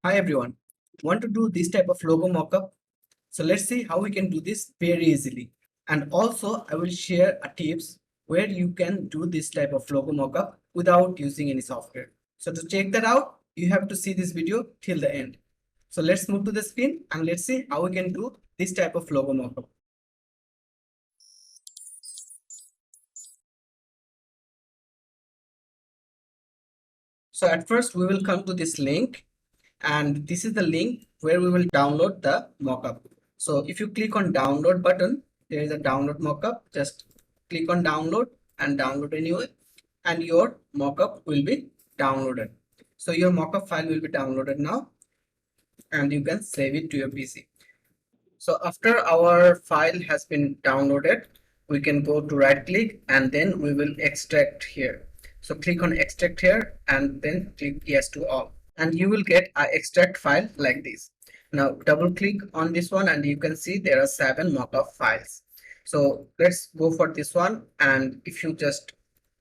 Hi everyone, want to do this type of logo mockup? So let's see how we can do this very easily. And also I will share a tips where you can do this type of logo mockup without using any software. So to check that out, you have to see this video till the end. So let's move to the screen and let's see how we can do this type of logo mockup. So at first we will come to this link, and this is the link where we will download the mockup. So if you click on download button, there is a download mockup. Just click on download and download anyway, and your mockup will be downloaded. So your mockup file will be downloaded now, and you can save it to your PC. So after our file has been downloaded, we can go to right click and then we will extract here. So click on extract here and then click yes to all, and you will get an extract file like this. Now double click on this one and you can see there are 7 mockup files. So let's go for this one, and if you just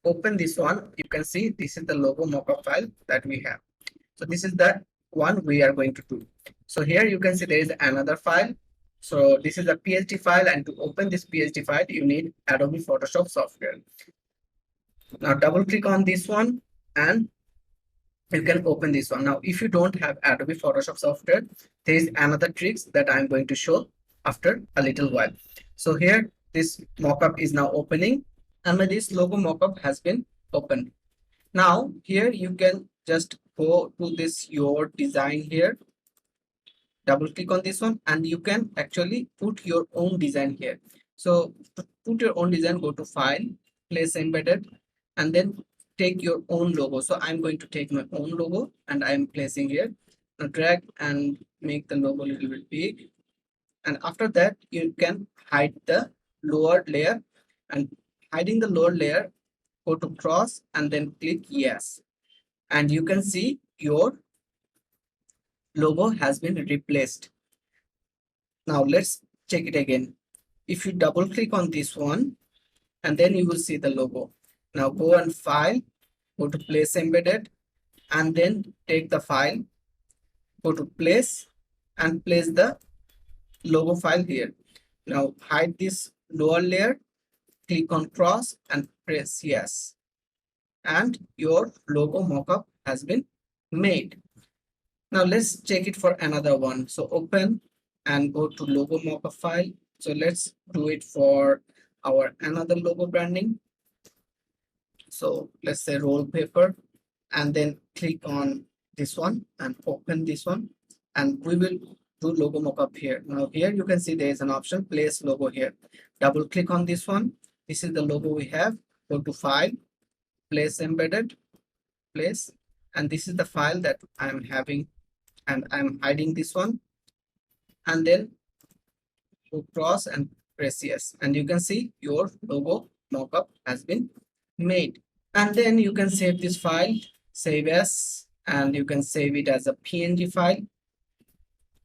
open this one, you can see this is the logo mockup file that we have. So this is the one we are going to do. So here you can see there is another file. So this is a PSD file, and to open this PSD file you need Adobe Photoshop software. Now double click on this one and you can open this one. Now if you don't have Adobe Photoshop software, there is another tricks that I'm going to show after a little while. So here this mockup is now opening, and this logo mockup has been opened. Now here you can just go to this your design here, double click on this one, and you can actually put your own design here. So to put your own design, go to file, place embedded, and then take your own logo. So I'm going to take my own logo and I'm placing here. Now drag and make the logo a little bit big, and after that you can hide the lower layer, and hiding the lower layer, go to cross and then click yes, and you can see your logo has been replaced. Now let's check it again. If you double click on this one, and then you will see the logo. Now go and file, go to place embedded, and then take the file, go to place and place the logo file here. Now hide this lower layer, click on cross and press yes, and your logo mockup has been made. Now let's check it for another one. So open and go to logo mockup file. So let's do it for our another logo branding. So let's say roll paper, and then click on this one and open this one, and we will do logo mockup here. Now here you can see there is an option place logo here. Double click on this one. This is the logo we have. Go to file, place embedded, place, and this is the file that I'm having, and I'm hiding this one, and then go cross and press yes, and you can see your logo mockup has been made. And then you can save this file, save as, and you can save it as a PNG file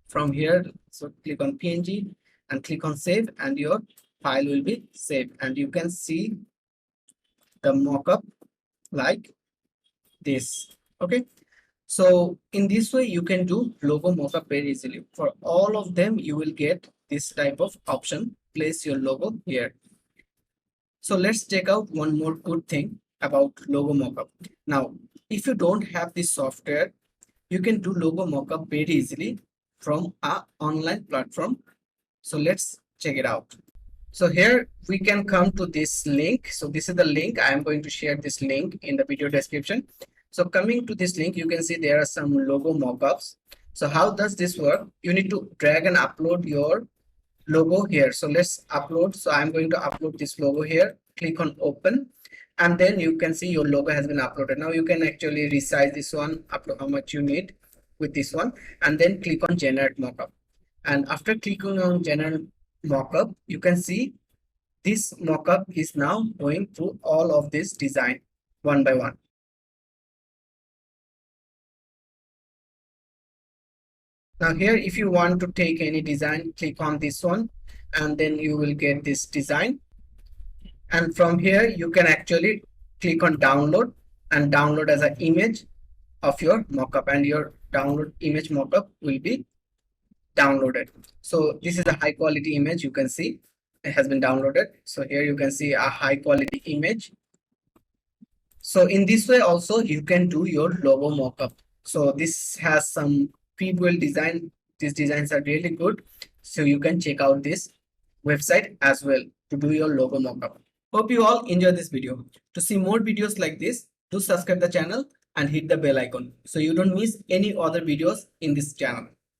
from here. So click on PNG and click on save, and your file will be saved, and you can see the mockup like this. Okay, so in this way you can do logo mockup very easily. For all of them you will get this type of option, place your logo here. So let's check out one more good thing about logo mockup. Now if you don't have this software, you can do logo mockup very easily from a online platform. So let's check it out. So here we can come to this link. So this is the link. I am going to share this link in the video description. So coming to this link, you can see there are some logo mockups. So how does this work? You need to drag and upload your logo here. So let's upload. So I'm going to upload this logo here. Click on open, and then you can see your logo has been uploaded. Now you can actually resize this one, upload how much you need with this one, and then click on generate mockup. And after clicking on generate mockup, you can see this mockup is now going through all of this design one by one. Now here, if you want to take any design, click on this one, and then you will get this design. And from here you can actually click on download and download as an image of your mockup, and your download image mockup will be downloaded. So this is a high quality image. You can see it has been downloaded. So here you can see a high quality image. So in this way also you can do your logo mockup. So this has some pre-built design. These designs are really good. So you can check out this website as well to do your logo mockup. Hope you all enjoy this video. To see more videos like this, do subscribe the channel and hit the bell icon so you don't miss any other videos in this channel.